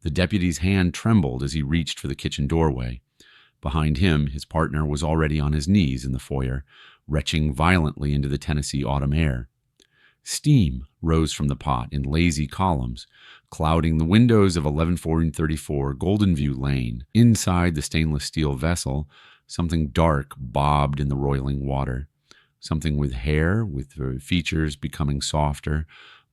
The deputy's hand trembled as he reached for the kitchen doorway. Behind him, his partner was already on his knees in the foyer, retching violently into the Tennessee autumn air. Steam rose from the pot in lazy columns, clouding the windows of 1134 Golden View Lane. Inside the stainless steel vessel, something dark bobbed in the roiling water. Something with hair, with features becoming softer,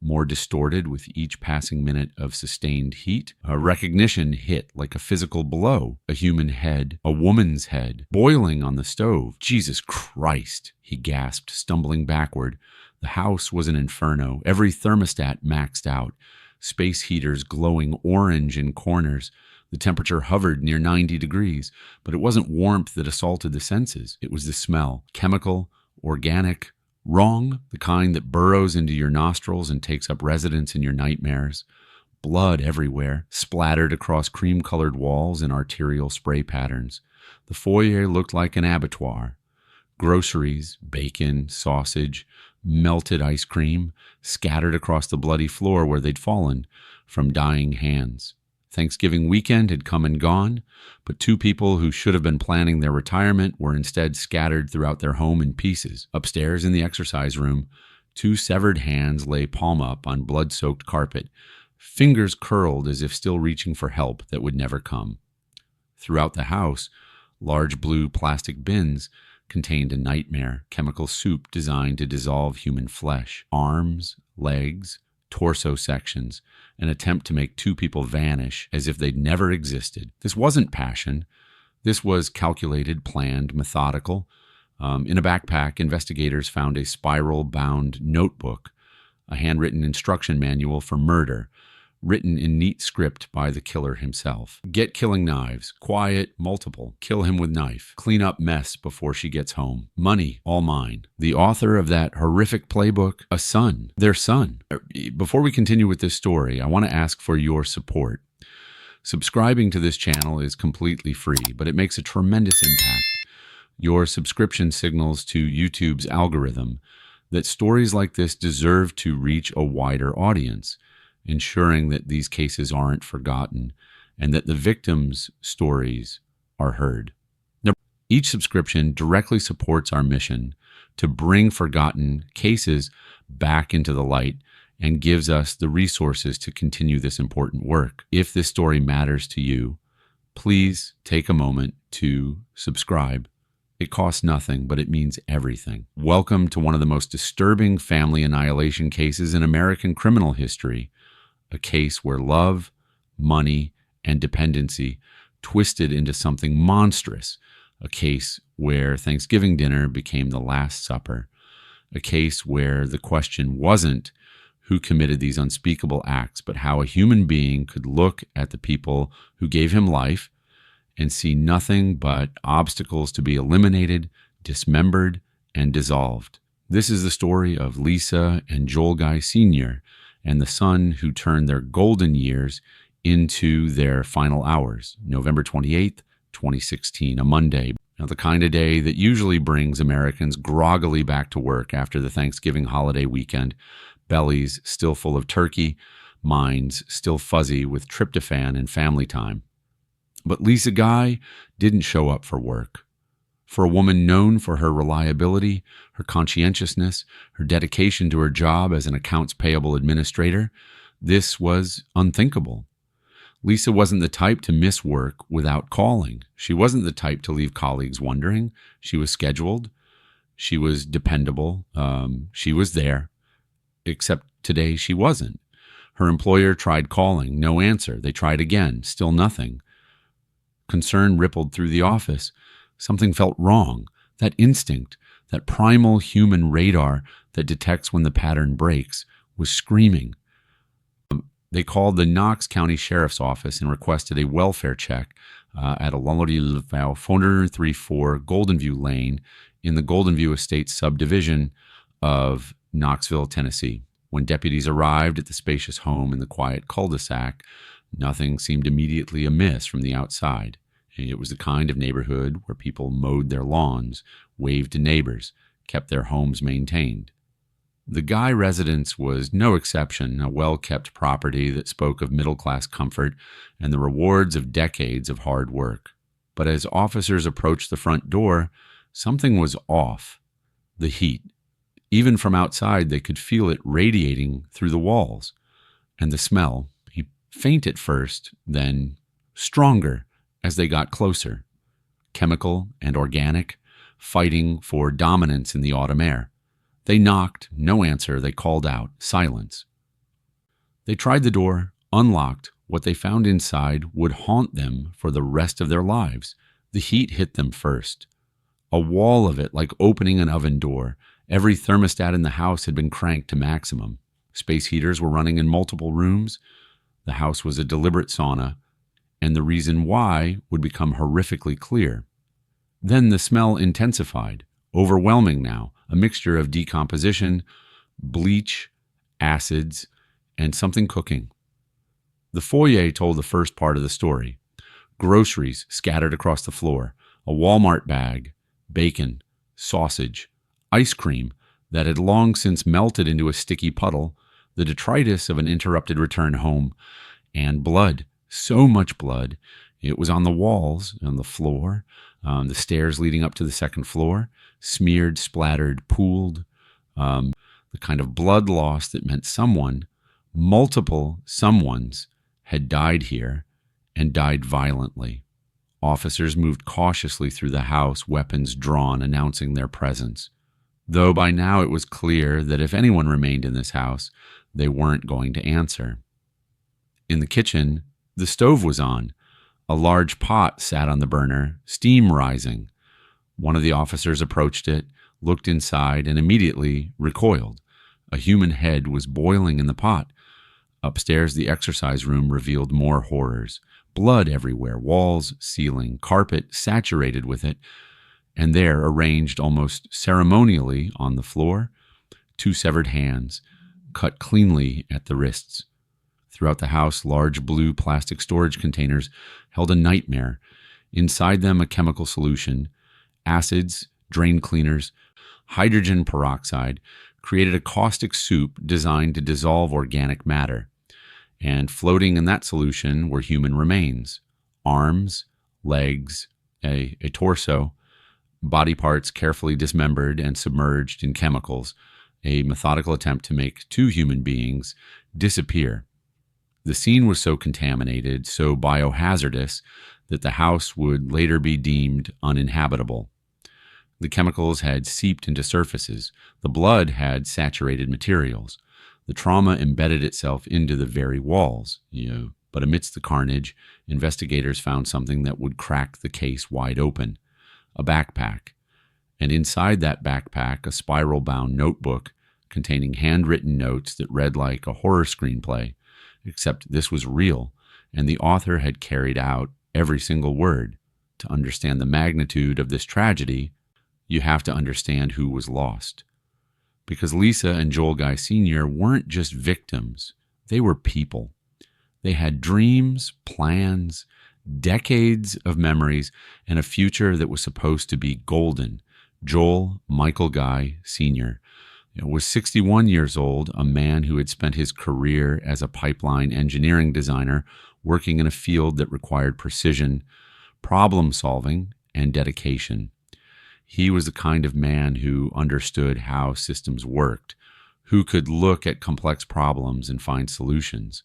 more distorted with each passing minute of sustained heat. A recognition hit like a physical blow. A human head, a woman's head, boiling on the stove. Jesus Christ, he gasped, stumbling backward. The house was an inferno, every thermostat maxed out, space heaters glowing orange in corners. The temperature hovered near 90 degrees, but it wasn't warmth that assaulted the senses. It was the smell, chemical, organic, wrong, the kind that burrows into your nostrils and takes up residence in your nightmares. Blood everywhere, splattered across cream-colored walls in arterial spray patterns. The foyer looked like an abattoir. Groceries, bacon, sausage, melted ice cream, scattered across the bloody floor where they'd fallen from dying hands. Thanksgiving weekend had come and gone, but two people who should have been planning their retirement were instead scattered throughout their home in pieces. Upstairs in the exercise room, two severed hands lay palm up on blood-soaked carpet, fingers curled as if still reaching for help that would never come. Throughout the house, large blue plastic bins contained a nightmare chemical soup designed to dissolve human flesh. Arms, legs, torso sections, an attempt to make two people vanish as if they'd never existed. This wasn't passion. This was calculated, planned, methodical. In a backpack, investigators found a spiral-bound notebook, a handwritten instruction manual for murder, written in neat script by the killer himself. Get killing knives. Quiet, multiple. Kill him with knife. Clean up mess before she gets home. Money, all mine. The author of that horrific playbook, a son. Their son. Before we continue with this story, I want to ask for your support. Subscribing to this channel is completely free, but it makes a tremendous impact. Your subscription signals to YouTube's algorithm that stories like this deserve to reach a wider audience, ensuring that these cases aren't forgotten and that the victims' stories are heard. Now, each subscription directly supports our mission to bring forgotten cases back into the light and gives us the resources to continue this important work. If this story matters to you, please take a moment to subscribe. It costs nothing, but it means everything. Welcome to one of the most disturbing family annihilation cases in American criminal history. A case where love, money, and dependency twisted into something monstrous. A case where Thanksgiving dinner became the Last Supper. A case where the question wasn't who committed these unspeakable acts, but how a human being could look at the people who gave him life and see nothing but obstacles to be eliminated, dismembered, and dissolved. This is the story of Lisa and Joel Guy Sr., and the son who turned their golden years into their final hours, November 28th, 2016, a Monday. Now, the kind of day that usually brings Americans groggily back to work after the Thanksgiving holiday weekend, bellies still full of turkey, minds still fuzzy with tryptophan and family time. But Lisa Guy didn't show up for work. For a woman known for her reliability, her conscientiousness, her dedication to her job as an accounts payable administrator, this was unthinkable. Lisa wasn't the type to miss work without calling. She wasn't the type to leave colleagues wondering. She was scheduled. She was dependable. She was there. Except today she wasn't. Her employer tried calling. No answer. They tried again. Still nothing. Concern rippled through the office. Something felt wrong. That instinct, that primal human radar that detects when the pattern breaks, was screaming. They called the Knox County Sheriff's Office and requested a welfare check at 434 Golden View Lane in the Golden View Estates subdivision of Knoxville, Tennessee. When deputies arrived at the spacious home in the quiet cul-de-sac, nothing seemed immediately amiss from the outside. It was the kind of neighborhood where people mowed their lawns, waved to neighbors, kept their homes maintained. The Guy residence was no exception, a well-kept property that spoke of middle-class comfort and the rewards of decades of hard work. But as officers approached the front door, something was off. The heat. Even from outside, they could feel it radiating through the walls. And the smell, faint at first, then stronger as they got closer. Chemical and organic, fighting for dominance in the autumn air. They knocked, no answer. They called out, silence. They tried the door, unlocked. What they found inside would haunt them for the rest of their lives. The heat hit them first. A wall of it, like opening an oven door. Every thermostat in the house had been cranked to maximum. Space heaters were running in multiple rooms. The house was a deliberate sauna, and the reason why would become horrifically clear. Then the smell intensified, overwhelming now, a mixture of decomposition, bleach, acids, and something cooking. The foyer told the first part of the story. Groceries scattered across the floor, a Walmart bag, bacon, sausage, ice cream that had long since melted into a sticky puddle, the detritus of an interrupted return home, and blood, so much blood. It was on the walls, on the floor, the stairs leading up to the second floor, smeared, splattered, pooled, the kind of blood loss that meant someone, multiple someones, had died here and died violently. Officers moved cautiously through the house, weapons drawn, announcing their presence. Though by now it was clear that if anyone remained in this house, they weren't going to answer. In the kitchen, the stove was on. A large pot sat on the burner, steam rising. One of the officers approached it, looked inside, and immediately recoiled. A human head was boiling in the pot. Upstairs, the exercise room revealed more horrors. Blood everywhere, walls, ceiling, carpet saturated with it, and there, arranged almost ceremonially on the floor, 2 severed hands, cut cleanly at the wrists. Throughout the house, large blue plastic storage containers held a nightmare. Inside them, a chemical solution, acids, drain cleaners, hydrogen peroxide, created a caustic soup designed to dissolve organic matter. And floating in that solution were human remains, arms, legs, a torso, body parts carefully dismembered and submerged in chemicals, a methodical attempt to make 2 human beings disappear. The scene was so contaminated, so biohazardous, that the house would later be deemed uninhabitable. The chemicals had seeped into surfaces. The blood had saturated materials. The trauma embedded itself into the very walls. But amidst the carnage, investigators found something that would crack the case wide open. A backpack. And inside that backpack, a spiral-bound notebook containing handwritten notes that read like a horror screenplay. Except this was real, and the author had carried out every single word. To understand the magnitude of this tragedy, you have to understand who was lost. Because Lisa and Joel Guy Sr. weren't just victims, they were people. They had dreams, plans, decades of memories, and a future that was supposed to be golden. Joel Michael Guy Sr. was 61 years old, a man who had spent his career as a pipeline engineering designer, working in a field that required precision, problem solving, and dedication. He was the kind of man who understood how systems worked, who could look at complex problems and find solutions.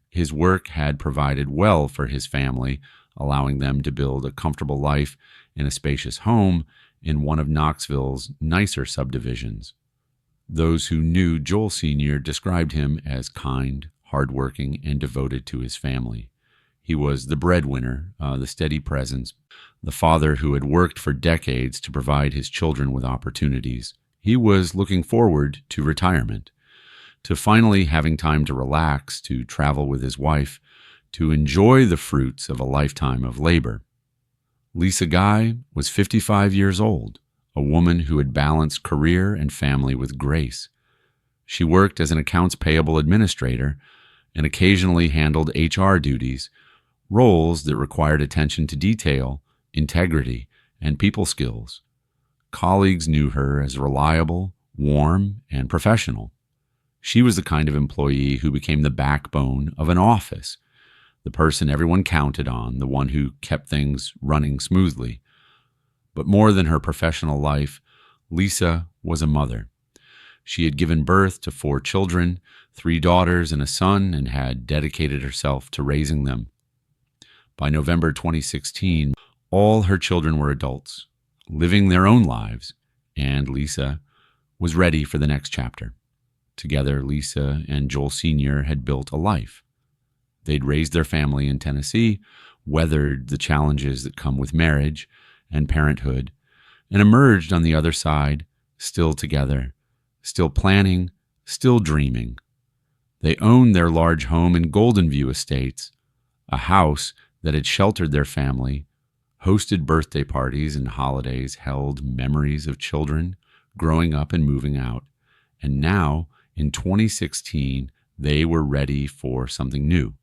His work had provided well for his family, allowing them to build a comfortable life in a spacious home in one of Knoxville's nicer subdivisions. Those who knew Joel Sr. described him as kind, hardworking, and devoted to his family. He was the breadwinner, the steady presence, the father who had worked for decades to provide his children with opportunities. He was looking forward to retirement, to finally having time to relax, to travel with his wife, to enjoy the fruits of a lifetime of labor. Lisa Guy was 55 years old, a woman who had balanced career and family with grace. She worked as an accounts payable administrator and occasionally handled HR duties, roles that required attention to detail, integrity, and people skills. Colleagues knew her as reliable, warm, and professional. She was the kind of employee who became the backbone of an office, the person everyone counted on, the one who kept things running smoothly. But more than her professional life, Lisa was a mother. She had given birth to 4 children, 3 daughters and a son, and had dedicated herself to raising them. By November 2016, all her children were adults, living their own lives, and Lisa was ready for the next chapter. Together, Lisa and Joel Sr. had built a life. They'd raised their family in Tennessee, weathered the challenges that come with marriage and parenthood, and emerged on the other side, still together, still planning, still dreaming. They owned their large home in Golden View Estates, a house that had sheltered their family, hosted birthday parties and holidays, held memories of children growing up and moving out. And now, in 2016, they were ready for something new.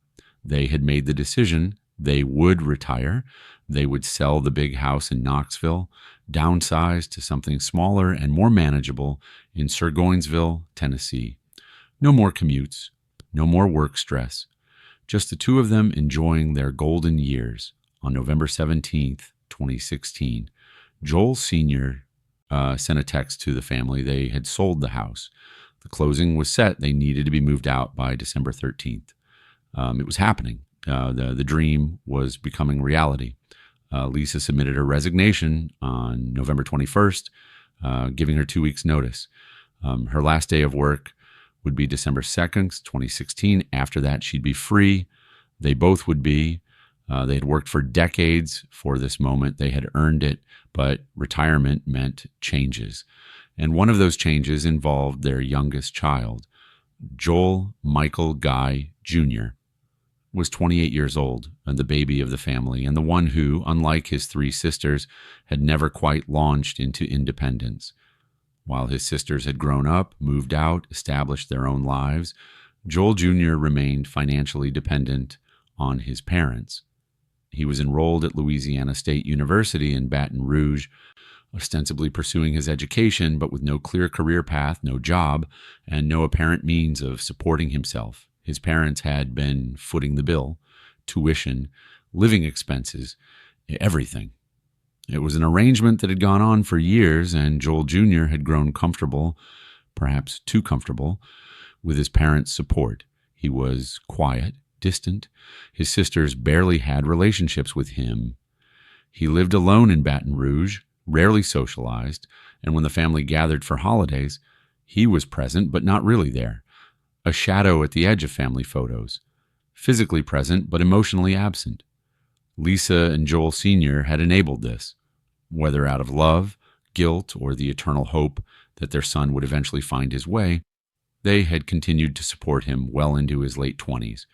They had made the decision they would retire. They would sell the big house in Knoxville, downsize to something smaller and more manageable in Burgonsville, Tennessee. No more commutes, no more work stress, just the two of them enjoying their golden years. On November 17th, 2016, Joel Sr. Sent a text to the family. They had sold the house. The closing was set. They needed to be moved out by December 13th. It was happening. The dream was becoming reality. Lisa submitted her resignation on November 21st, giving her 2 weeks' notice. Her last day of work would be December 2nd, 2016. After that, she'd be free. They both would be. They had worked for decades for this moment. They had earned it, but retirement meant changes. And one of those changes involved their youngest child. Joel Michael Guy Jr. was 28 years old and the baby of the family, and the one who, unlike his 3 sisters, had never quite launched into independence. While his sisters had grown up, moved out, established their own lives, Joel Jr. remained financially dependent on his parents. He was enrolled at Louisiana State University in Baton Rouge, ostensibly pursuing his education, but with no clear career path, no job, and no apparent means of supporting himself. His parents had been footing the bill, tuition, living expenses, everything. It was an arrangement that had gone on for years, and Joel Jr. had grown comfortable, perhaps too comfortable, with his parents' support. He was quiet, distant. His sisters barely had relationships with him. He lived alone in Baton Rouge, rarely socialized, and when the family gathered for holidays, he was present but not really there, a shadow at the edge of family photos, physically present but emotionally absent. Lisa and Joel Sr. had enabled this, whether out of love, guilt, or the eternal hope that their son would eventually find his way. They had continued to support him well into his late 20s.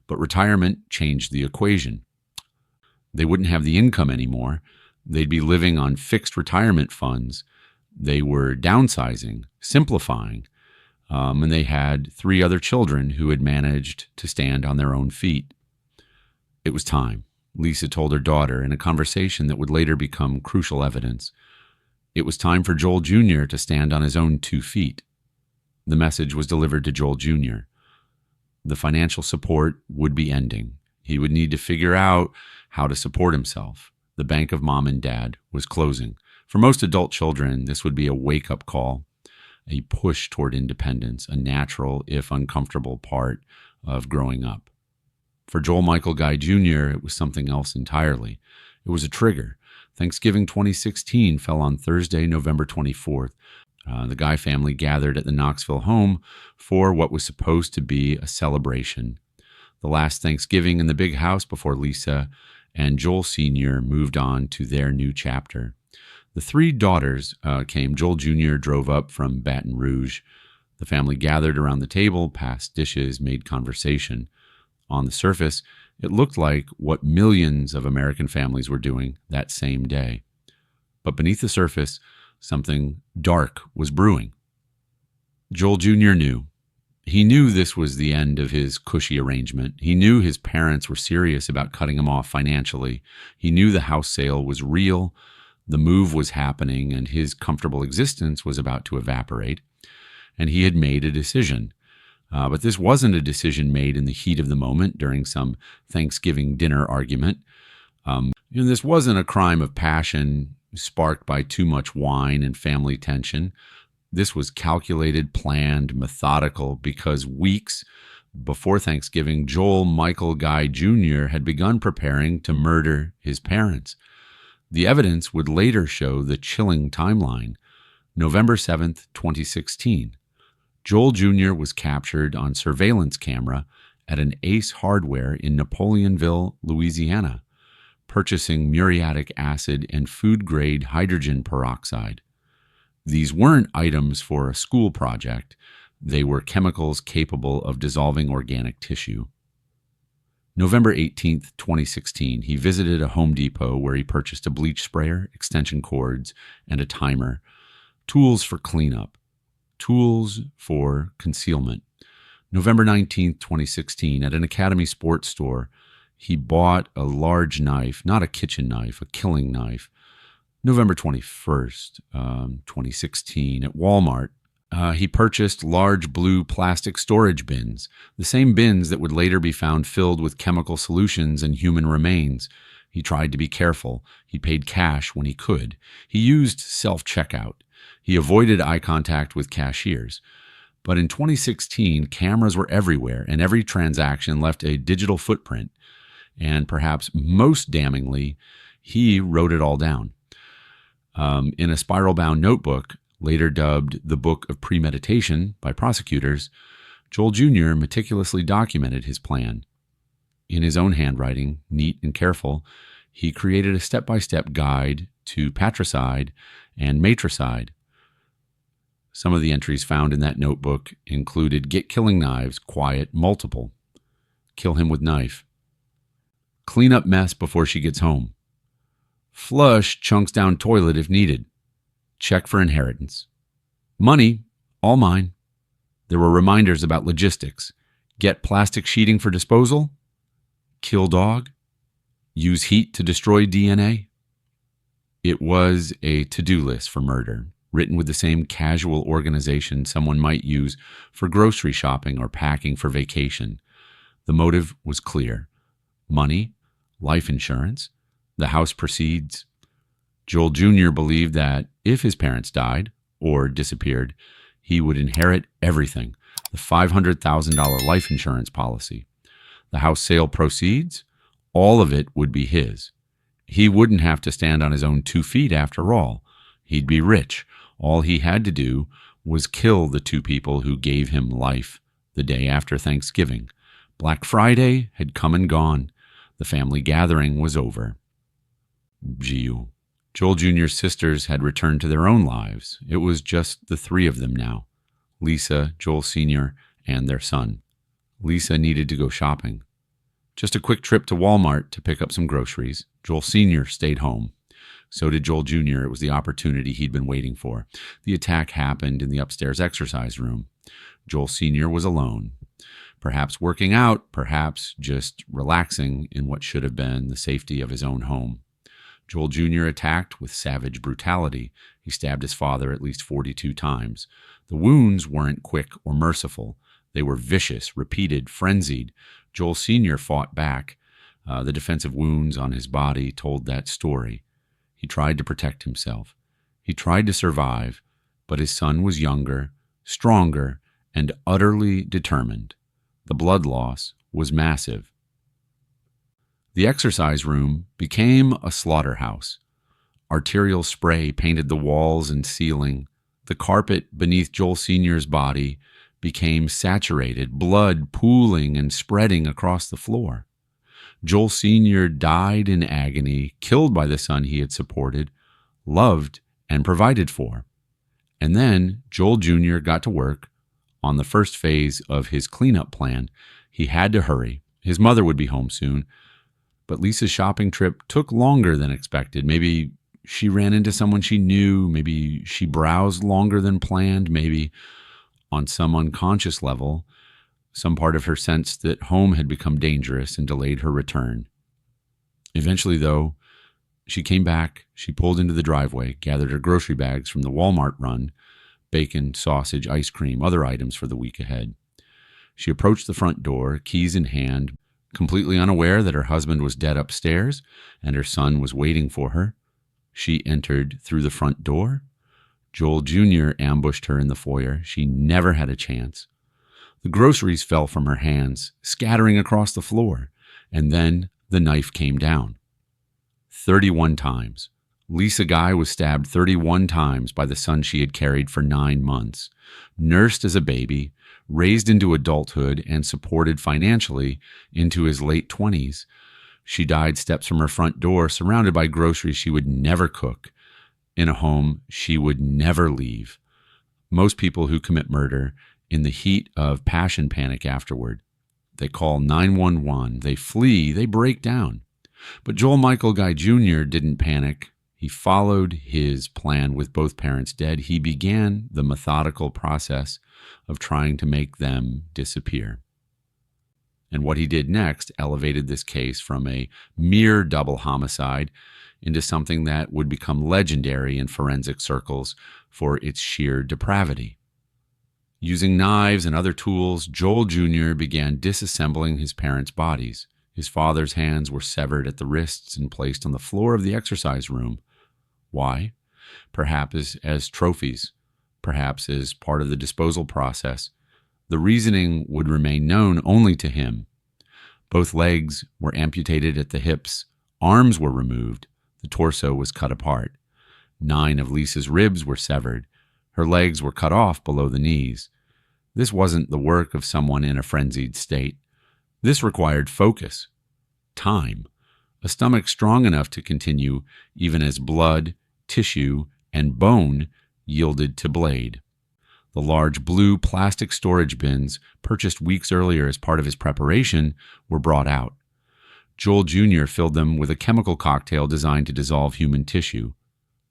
But retirement changed the equation. They wouldn't have the income anymore. They'd be living on fixed retirement funds. They were downsizing, simplifying, and they had 3 other children who had managed to stand on their own feet. It was time, Lisa told her daughter in a conversation that would later become crucial evidence. It was time for Joel Jr. to stand on his own 2 feet. The message was delivered to Joel Jr. The financial support would be ending. He would need to figure out how to support himself. The bank of mom and dad was closing. For most adult children, this would be a wake-up call, a push toward independence, a natural, if uncomfortable, part of growing up. For Joel Michael Guy Jr., it was something else entirely. It was a trigger. Thanksgiving 2016 fell on Thursday, November 24th. The Guy family gathered at the Knoxville home for what was supposed to be a celebration. The last Thanksgiving in the big house before Lisa and Joel Sr. moved on to their new chapter. The 3 daughters came. Joel Jr. drove up from Baton Rouge. The family gathered around the table, passed dishes, made conversation. On the surface, it looked like what millions of American families were doing that same day. But beneath the surface, something dark was brewing. Joel Jr. knew. He knew this was the end of his cushy arrangement. He knew his parents were serious about cutting him off financially. He knew the house sale was real. The move was happening and his comfortable existence was about to evaporate, and he had made a decision. But this wasn't a decision made in the heat of the moment during some Thanksgiving dinner argument. This wasn't a crime of passion sparked by too much wine and family tension. This was calculated, planned, methodical, because weeks before Thanksgiving, Joel Michael Guy Jr. had begun preparing to murder his parents. The evidence would later show the chilling timeline. November 7th, 2016. Joel Jr. was captured on surveillance camera at an Ace Hardware in Napoleonville, Louisiana, purchasing muriatic acid and food-grade hydrogen peroxide. These weren't items for a school project. They were chemicals capable of dissolving organic tissue. November 18th, 2016, he visited a Home Depot where he purchased a bleach sprayer, extension cords, and a timer, tools for cleanup, tools for concealment. November 19th, 2016, at an Academy Sports store, he bought a large knife, not a kitchen knife, a killing knife. November 21st, 2016, at Walmart, he purchased large blue plastic storage bins, the same bins that would later be found filled with chemical solutions and human remains. He tried to be careful. He paid cash when he could. He used self-checkout. He avoided eye contact with cashiers. But in 2016, cameras were everywhere, and every transaction left a digital footprint. And perhaps most damningly, he wrote it all down. In a spiral-bound notebook, later dubbed the Book of Premeditation by prosecutors, Joel Jr. meticulously documented his plan. In his own handwriting, neat and careful, he created a step-by-step guide to patricide and matricide. Some of the entries found in that notebook included: get killing knives, quiet, multiple. Kill him with knife. Clean up mess before she gets home. Flush chunks down toilet if needed. Check for inheritance. Money, all mine. There were reminders about logistics. Get plastic sheeting for disposal. Kill dog. Use heat to destroy DNA. It was a to-do list for murder, written with the same casual organization someone might use for grocery shopping or packing for vacation. The motive was clear. Money, life insurance, the house proceeds. Joel Jr. believed that if his parents died or disappeared, he would inherit everything: the $500,000 life insurance policy. The house sale proceeds, all of it would be his. He wouldn't have to stand on his own 2 feet after all. He'd be rich. All he had to do was kill the 2 people who gave him life the day after Thanksgiving. Black Friday had come and gone. The family gathering was over. Gee. Joel Jr.'s sisters had returned to their own lives. It was just the 3 of them now: Lisa, Joel Sr., and their son. Lisa needed to go shopping. Just a quick trip to Walmart to pick up some groceries. Joel Sr. stayed home. So did Joel Jr. It was the opportunity he'd been waiting for. The attack happened in the upstairs exercise room. Joel Sr. was alone. Perhaps working out, perhaps just relaxing in what should have been the safety of his own home. Joel Jr. attacked with savage brutality. He stabbed his father at least 42 times. The wounds weren't quick or merciful. They were vicious, repeated, frenzied. Joel Sr. fought back. The defensive wounds on his body told that story. He tried to protect himself. He tried to survive, but his son was younger, stronger, and utterly determined. The blood loss was massive. The exercise room became a slaughterhouse. Arterial spray painted the walls and ceiling. The carpet beneath Joel Sr.'s body became saturated, blood pooling and spreading across the floor. Joel Sr. died in agony, killed by the son he had supported, loved, and provided for. And then Joel Jr. got to work on the first phase of his cleanup plan. He had to hurry. His mother would be home soon. But Lisa's shopping trip took longer than expected. Maybe she ran into someone she knew. Maybe she browsed longer than planned. Maybe on some unconscious level, some part of her sensed that home had become dangerous and delayed her return. Eventually, though, She came back, she pulled into the driveway, gathered her grocery bags from the Walmart run, bacon, sausage, ice cream, other items for the week ahead. She approached the front door, keys in hand, completely unaware that her husband was dead upstairs and her son was waiting for her. She entered through the front door. Joel Jr. ambushed her in the foyer. She never had a chance. The groceries fell from her hands, scattering across the floor, and then the knife came down. 31 times. Lisa Guy was stabbed 31 times by the son she had carried for 9 months, nursed as a baby, raised into adulthood, and supported financially into his late 20s. She died steps from her front door, surrounded by groceries she would never cook, in a home she would never leave. Most people who commit murder, in the heat of passion panic afterward, they call 911, they flee, they break down. But Joel Michael Guy Jr. didn't panic. He followed his plan with both parents dead. He began the methodical process of trying to make them disappear. And what he did next elevated this case from a mere double homicide into something that would become legendary in forensic circles for its sheer depravity. Using knives and other tools, Joel Jr. began disassembling his parents' bodies. His father's hands were severed at the wrists and placed on the floor of the exercise room. Why? Perhaps as trophies, perhaps as part of the disposal process. The reasoning would remain known only to him. Both legs were amputated at the hips, arms were removed, the torso was cut apart. 9 of Lisa's ribs were severed. Her legs were cut off below the knees. This wasn't the work of someone in a frenzied state. This required focus, time, a stomach strong enough to continue even as blood, tissue, and bone yielded to blade. The large blue plastic storage bins, purchased weeks earlier as part of his preparation, were brought out. Joel Jr. filled them with a chemical cocktail designed to dissolve human tissue: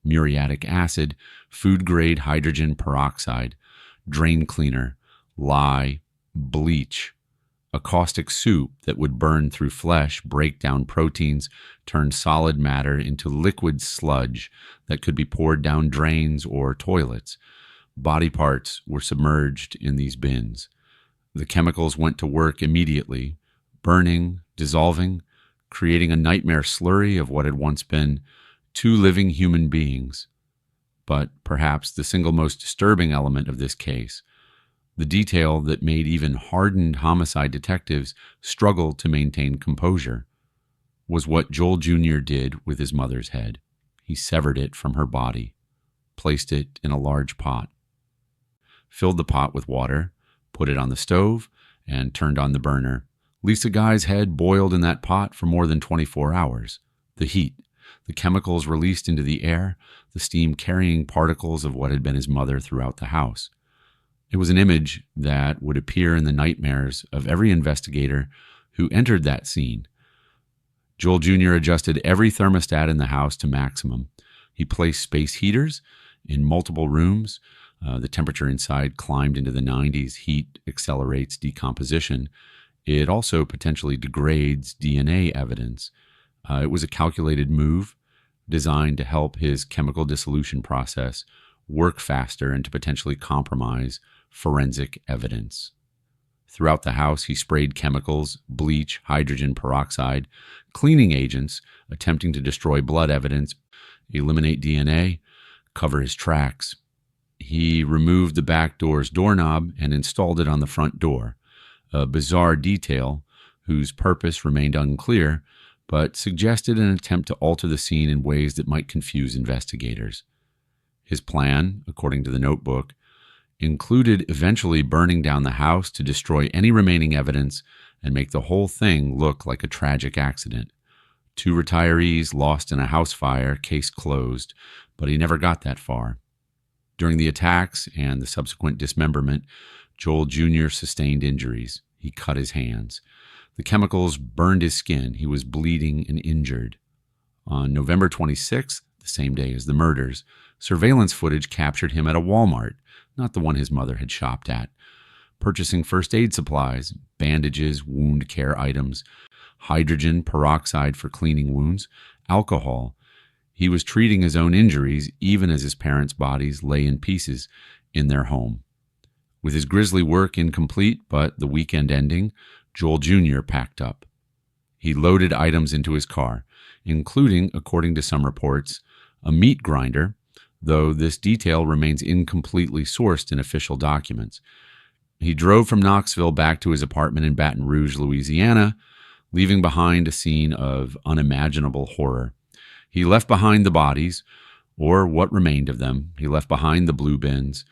muriatic acid, food-grade hydrogen peroxide, drain cleaner, lye, bleach, a caustic soup that would burn through flesh, break down proteins, turn solid matter into liquid sludge that could be poured down drains or toilets. Body parts were submerged in these bins. The chemicals went to work immediately, burning, dissolving, creating a nightmare slurry of what had once been 2 living human beings. But perhaps the single most disturbing element of this case, the detail that made even hardened homicide detectives struggle to maintain composure, was what Joel Jr. did with his mother's head. He severed it from her body, placed it in a large pot, filled the pot with water, put it on the stove, and turned on the burner. Lisa Guy's head boiled in that pot for more than 24 hours. The heat, the chemicals released into the air, the steam carrying particles of what had been his mother throughout the house. It was an image that would appear in the nightmares of every investigator who entered that scene. Joel Jr. adjusted every thermostat in the house to maximum. He placed space heaters in multiple rooms. The temperature inside climbed into the 90s. Heat accelerates decomposition. It also potentially degrades DNA evidence. It was a calculated move designed to help his chemical dissolution process work faster and to potentially compromise forensic evidence. Throughout the house, he sprayed chemicals, bleach, hydrogen peroxide, cleaning agents, attempting to destroy blood evidence, eliminate DNA, cover his tracks. He removed the back door's doorknob and installed it on the front door, a bizarre detail whose purpose remained unclear, but suggested an attempt to alter the scene in ways that might confuse investigators. His plan, according to the notebook, included eventually burning down the house to destroy any remaining evidence and make the whole thing look like a tragic accident. 2 retirees lost in a house fire, case closed, but he never got that far. During the attacks and the subsequent dismemberment, Joel Jr. sustained injuries. He cut his hands. The chemicals burned his skin. He was bleeding and injured. On November 26th, the same day as the murders, surveillance footage captured him at a Walmart, not the one his mother had shopped at, purchasing first aid supplies, bandages, wound care items, hydrogen peroxide for cleaning wounds, alcohol. He was treating his own injuries even as his parents' bodies lay in pieces in their home. With his grisly work incomplete but the weekend ending, Joel Jr. packed up. He loaded items into his car, including, according to some reports, a meat grinder, though this detail remains incompletely sourced in official documents. He drove from Knoxville back to his apartment in Baton Rouge, Louisiana, leaving behind a scene of unimaginable horror. He left behind the bodies, or what remained of them. He left behind the blue bins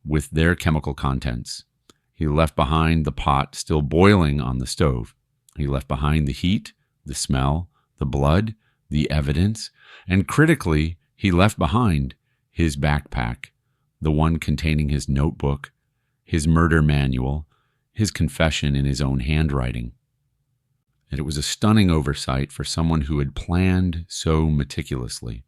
with their chemical contents. He left behind the pot still boiling on the stove. He left behind the heat, the smell, the blood, the evidence, and critically, he left behind his backpack, the one containing his notebook, his murder manual, his confession in his own handwriting. And it was a stunning oversight for someone who had planned so meticulously.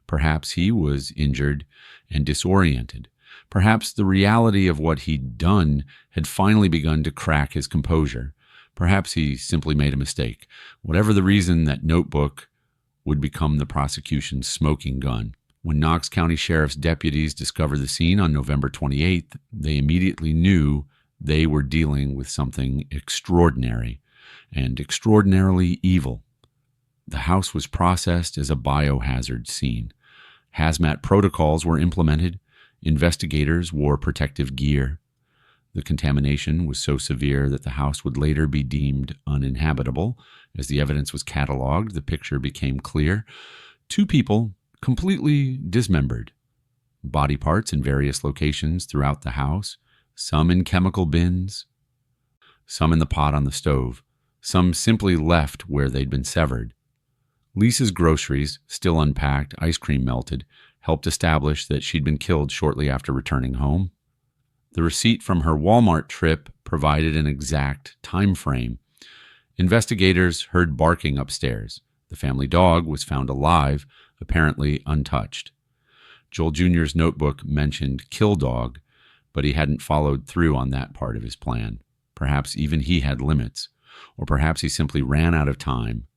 Perhaps he was injured and disoriented. Perhaps the reality of what he'd done had finally begun to crack his composure. Perhaps he simply made a mistake. Whatever the reason, that notebook would become the prosecution's smoking gun. When Knox County Sheriff's deputies discovered the scene on November 28th, they immediately knew they were dealing with something extraordinary and extraordinarily evil. The house was processed as a biohazard scene. Hazmat protocols were implemented. Investigators wore protective gear. The contamination was so severe that the house would later be deemed uninhabitable. As the evidence was cataloged, the picture became clear. 2 people completely dismembered. Body parts in various locations throughout the house, some in chemical bins, some in the pot on the stove, some simply left where they'd been severed. Lisa's groceries, still unpacked, ice cream melted, helped establish that she'd been killed shortly after returning home. The receipt from her Walmart trip provided an exact time frame. Investigators heard barking upstairs. The family dog was found alive, apparently untouched. Joel Jr.'s notebook mentioned kill dog, but he hadn't followed through on that part of his plan. Perhaps even he had limits, or perhaps he simply ran out of time.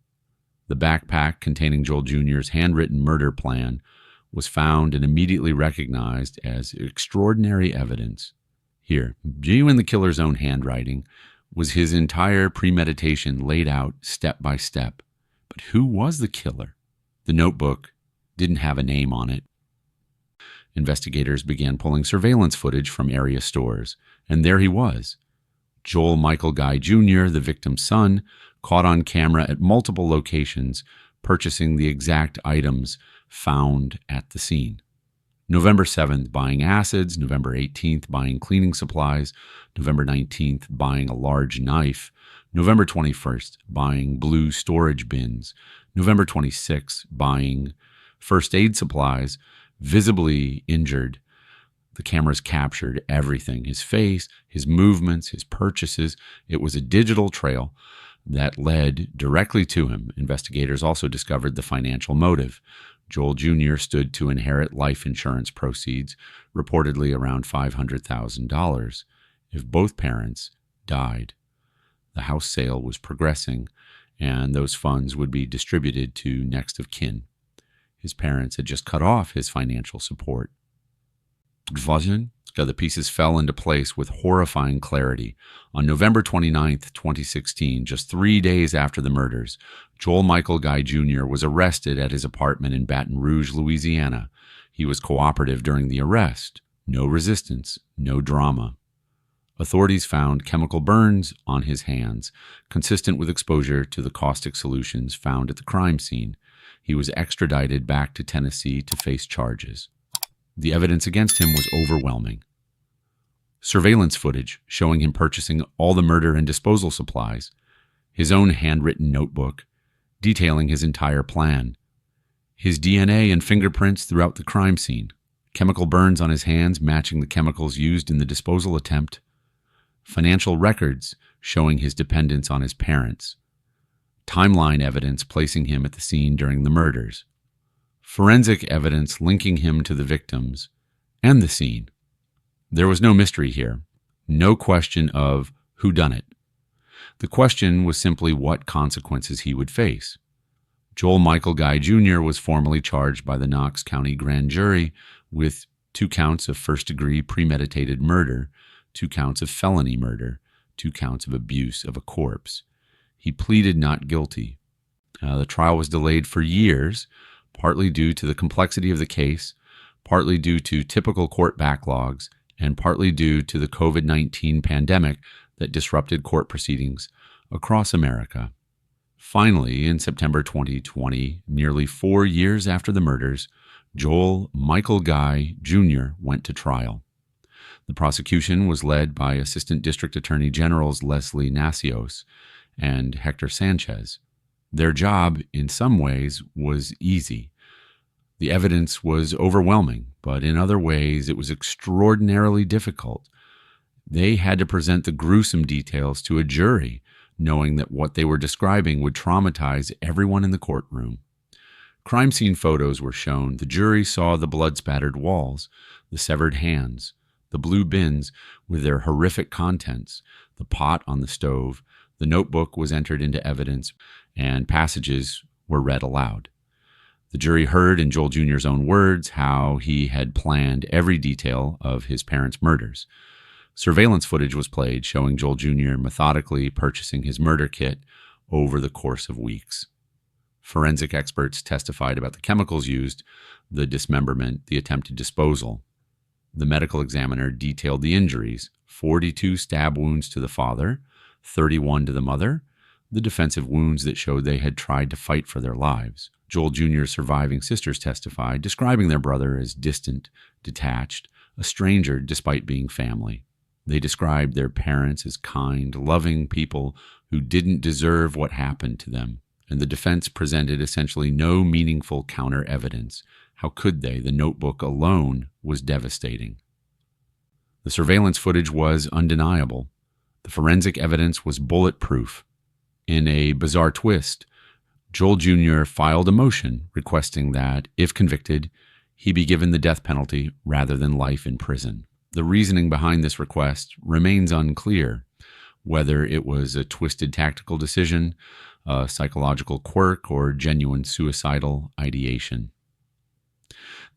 The backpack containing Joel Jr.'s handwritten murder plan was found and immediately recognized as extraordinary evidence. Here, genuine the killer's own handwriting, was his entire premeditation laid out step by step. But who was the killer? The notebook didn't have a name on it. Investigators began pulling surveillance footage from area stores, and there he was. Joel Michael Guy Jr., the victim's son, caught on camera at multiple locations, purchasing the exact items found at the scene. November 7th, buying acids. November 18th, buying cleaning supplies. November 19th, buying a large knife. November 21st, buying blue storage bins. November 26th, buying first aid supplies, visibly injured. The cameras captured everything, his face, his movements, his purchases. It was a digital trail that led directly to him. Investigators also discovered the financial motive. Joel Jr. stood to inherit life insurance proceeds, reportedly around $500,000, if both parents died. The house sale was progressing, and those funds would be distributed to next of kin. His parents had just cut off his financial support. The pieces fell into place with horrifying clarity. On November 29th, 2016, just 3 days after the murders, Joel Michael Guy Jr. was arrested at his apartment in Baton Rouge, Louisiana. He was cooperative during the arrest. No resistance, no drama. Authorities found chemical burns on his hands, consistent with exposure to the caustic solutions found at the crime scene. He was extradited back to Tennessee to face charges. The evidence against him was overwhelming. Surveillance footage showing him purchasing all the murder and disposal supplies, his own handwritten notebook detailing his entire plan, his DNA and fingerprints throughout the crime scene, chemical burns on his hands matching the chemicals used in the disposal attempt, financial records showing his dependence on his parents, timeline evidence placing him at the scene during the murders, forensic evidence linking him to the victims and the scene. There was no mystery here, no question of who done it. The question was simply what consequences he would face. Joel Michael Guy Jr. was formally charged by the Knox County Grand Jury with 2 counts of first-degree premeditated murder, 2 counts of felony murder, 2 counts of abuse of a corpse. He pleaded not guilty. The trial was delayed for years, partly due to the complexity of the case, partly due to typical court backlogs, and partly due to the COVID-19 pandemic that disrupted court proceedings across America. Finally, in September 2020, nearly 4 years after the murders, Joel Michael Guy Jr. went to trial. The prosecution was led by Assistant District Attorney Generals Leslie Nacios and Hector Sanchez. Their job, in some ways, was easy. The evidence was overwhelming, but in other ways it was extraordinarily difficult. They had to present the gruesome details to a jury, knowing that what they were describing would traumatize everyone in the courtroom. Crime scene photos were shown. The jury saw the blood-spattered walls, the severed hands, the blue bins with their horrific contents, the pot on the stove. The notebook was entered into evidence, and passages were read aloud. The jury heard in Joel Jr.'s own words how he had planned every detail of his parents' murders. Surveillance footage was played showing Joel Jr. methodically purchasing his murder kit over the course of weeks. Forensic experts testified about the chemicals used, the dismemberment, the attempted disposal. The medical examiner detailed the injuries: 42 stab wounds to the father, 31 to the mother, the defensive wounds that showed they had tried to fight for their lives. Joel Jr.'s surviving sisters testified, describing their brother as distant, detached, a stranger despite being family. They described their parents as kind, loving people who didn't deserve what happened to them, and the defense presented essentially no meaningful counter-evidence. How could they? The notebook alone was devastating. The surveillance footage was undeniable. The forensic evidence was bulletproof. In a bizarre twist, Joel Jr. filed a motion requesting that, if convicted, he be given the death penalty rather than life in prison. The reasoning behind this request remains unclear, whether it was a twisted tactical decision, a psychological quirk, or genuine suicidal ideation.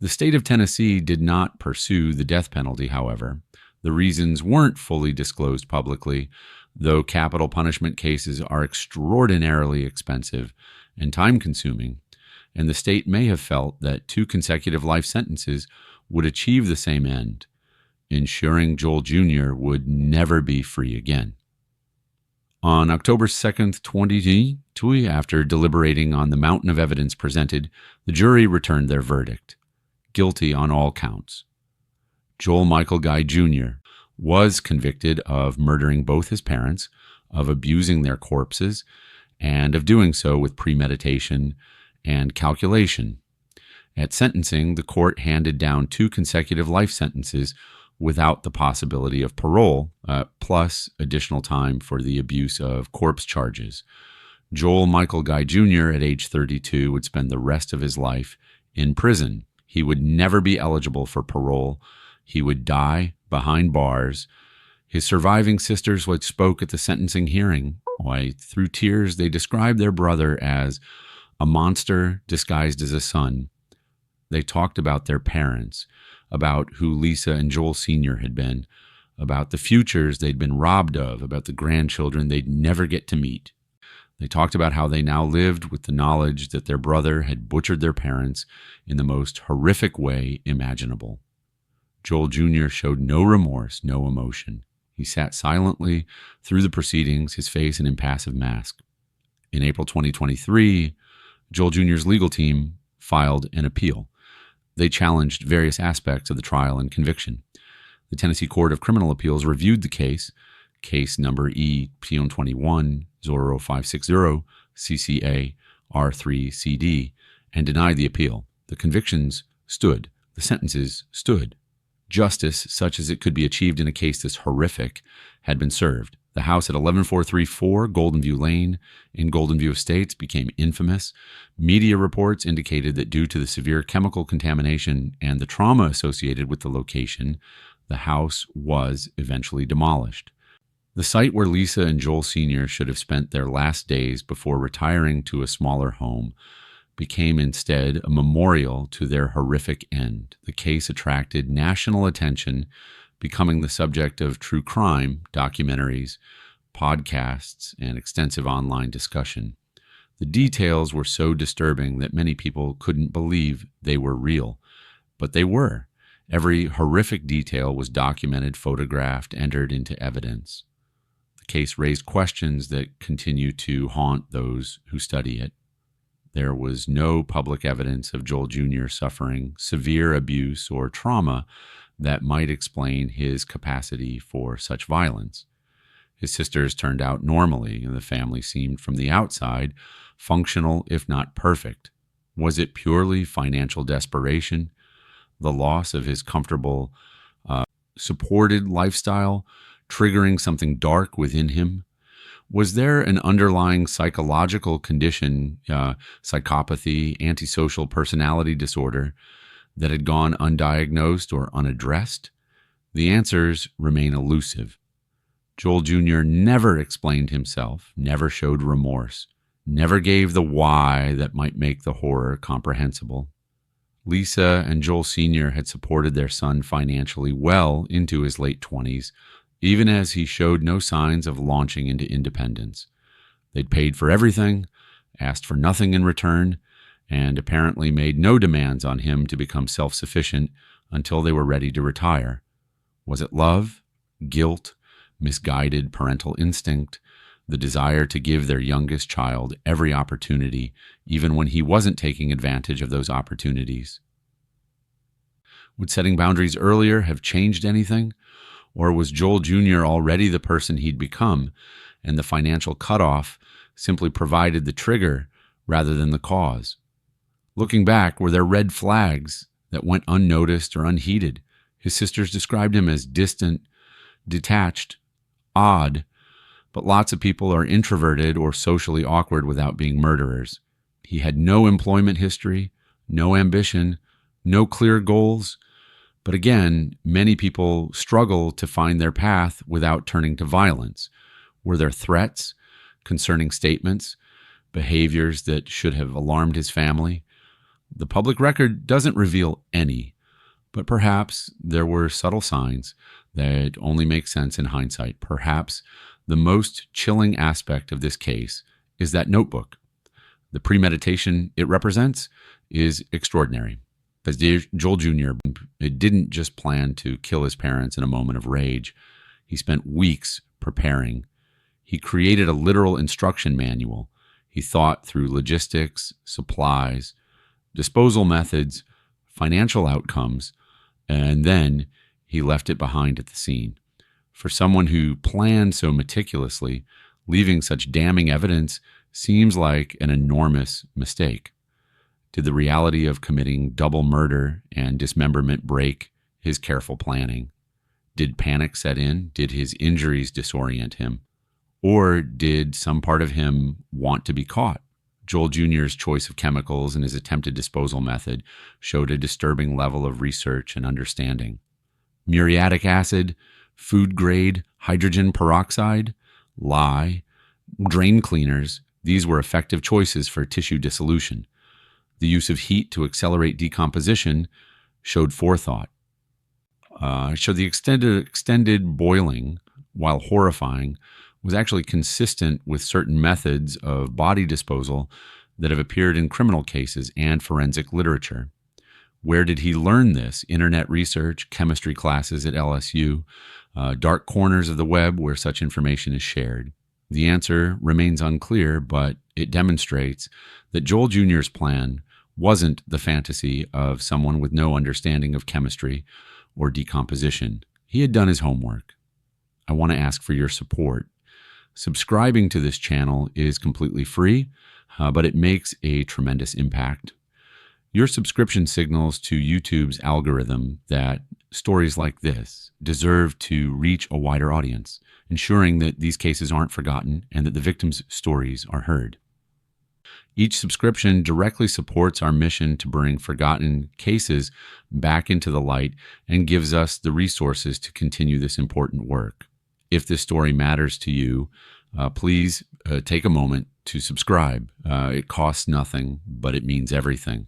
The state of Tennessee did not pursue the death penalty, however. The reasons weren't fully disclosed publicly, though capital punishment cases are extraordinarily expensive and time-consuming, and the state may have felt that 2 consecutive life sentences would achieve the same end, ensuring Joel Jr. would never be free again. On October 2nd, 2020, after deliberating on the mountain of evidence presented, the jury returned their verdict: guilty on all counts. Joel Michael Guy Jr. was convicted of murdering both his parents, of abusing their corpses, and of doing so with premeditation and calculation. At sentencing, the court handed down 2 consecutive life sentences without the possibility of parole, plus additional time for the abuse of corpse charges. Joel Michael Guy Jr. at age 32 would spend the rest of his life in prison. He would never be eligible for parole. He would die behind bars. His surviving sisters spoke at the sentencing hearing. Through tears, they described their brother as a monster disguised as a son. They talked about their parents, about who Lisa and Joel Sr. had been, about the futures they'd been robbed of, about the grandchildren they'd never get to meet. They talked about how they now lived with the knowledge that their brother had butchered their parents in the most horrific way imaginable. Joel Jr. showed no remorse, no emotion. He sat silently through the proceedings, his face an impassive mask. In April 2023, Joel Jr.'s legal team filed an appeal. They challenged various aspects of the trial and conviction. The Tennessee Court of Criminal Appeals reviewed the case number E-P-21-0560 CCA R3CD, and denied the appeal. The convictions stood. The sentences stood. Justice, such as it could be achieved in a case this horrific, had been served. The house at 11434 Golden View Lane in Golden View Estates became infamous. Media reports indicated that due to the severe chemical contamination and the trauma associated with the location, the house was eventually demolished. The site where Lisa and Joel Sr. should have spent their last days before retiring to a smaller home became instead a memorial to their horrific end. The case attracted national attention, becoming the subject of true crime documentaries, podcasts, and extensive online discussion. The details were so disturbing that many people couldn't believe they were real, but they were. Every horrific detail was documented, photographed, entered into evidence. The case raised questions that continue to haunt those who study it. There was no public evidence of Joel Jr. suffering severe abuse or trauma that might explain his capacity for such violence. His sisters turned out normally, and the family seemed from the outside functional, if not perfect. Was it purely financial desperation, the loss of his comfortable, supported lifestyle, triggering something dark within him? Was there an underlying psychological condition, psychopathy, antisocial personality disorder, that had gone undiagnosed or unaddressed? The answers remain elusive. Joel Jr. never explained himself, never showed remorse, never gave the why that might make the horror comprehensible. Lisa and Joel Sr. had supported their son financially well into his late 20s, even as he showed no signs of launching into independence. They'd paid for everything, asked for nothing in return, and apparently made no demands on him to become self-sufficient until they were ready to retire. Was it love, guilt, misguided parental instinct, the desire to give their youngest child every opportunity, even when he wasn't taking advantage of those opportunities? Would setting boundaries earlier have changed anything? Or was Joel Jr. already the person he'd become, and the financial cutoff simply provided the trigger rather than the cause? Looking back, were there red flags that went unnoticed or unheeded? His sisters described him as distant, detached, odd, but lots of people are introverted or socially awkward without being murderers. He had no employment history, no ambition, no clear goals. But again, many people struggle to find their path without turning to violence. Were there threats, concerning statements, behaviors that should have alarmed his family? The public record doesn't reveal any, but perhaps there were subtle signs that only make sense in hindsight. Perhaps the most chilling aspect of this case is that notebook. The premeditation it represents is extraordinary. Because Joel Jr. didn't just plan to kill his parents in a moment of rage. He spent weeks preparing. He created a literal instruction manual. He thought through logistics, supplies, disposal methods, financial outcomes, and then he left it behind at the scene. For someone who planned so meticulously, leaving such damning evidence seems like an enormous mistake. Did the reality of committing double murder and dismemberment break his careful planning? Did panic set in? Did his injuries disorient him? Or did some part of him want to be caught? Joel Jr.'s choice of chemicals and his attempted disposal method showed a disturbing level of research and understanding. Muriatic acid, food-grade hydrogen peroxide, lye, drain cleaners, these were effective choices for tissue dissolution. The use of heat to accelerate decomposition showed forethought. The extended boiling, while horrifying, was actually consistent with certain methods of body disposal that have appeared in criminal cases and forensic literature. Where did he learn this? Internet research, chemistry classes at LSU, dark corners of the web where such information is shared. The answer remains unclear, but it demonstrates that Joel Jr.'s plan wasn't the fantasy of someone with no understanding of chemistry or decomposition. He had done his homework. I want to ask for your support. Subscribing to this channel is completely free, but it makes a tremendous impact. Your subscription signals to YouTube's algorithm that stories like this deserve to reach a wider audience, ensuring that these cases aren't forgotten and that the victims' stories are heard. Each subscription directly supports our mission to bring forgotten cases back into the light and gives us the resources to continue this important work. If this story matters to you, please take a moment to subscribe. It costs nothing, but it means everything.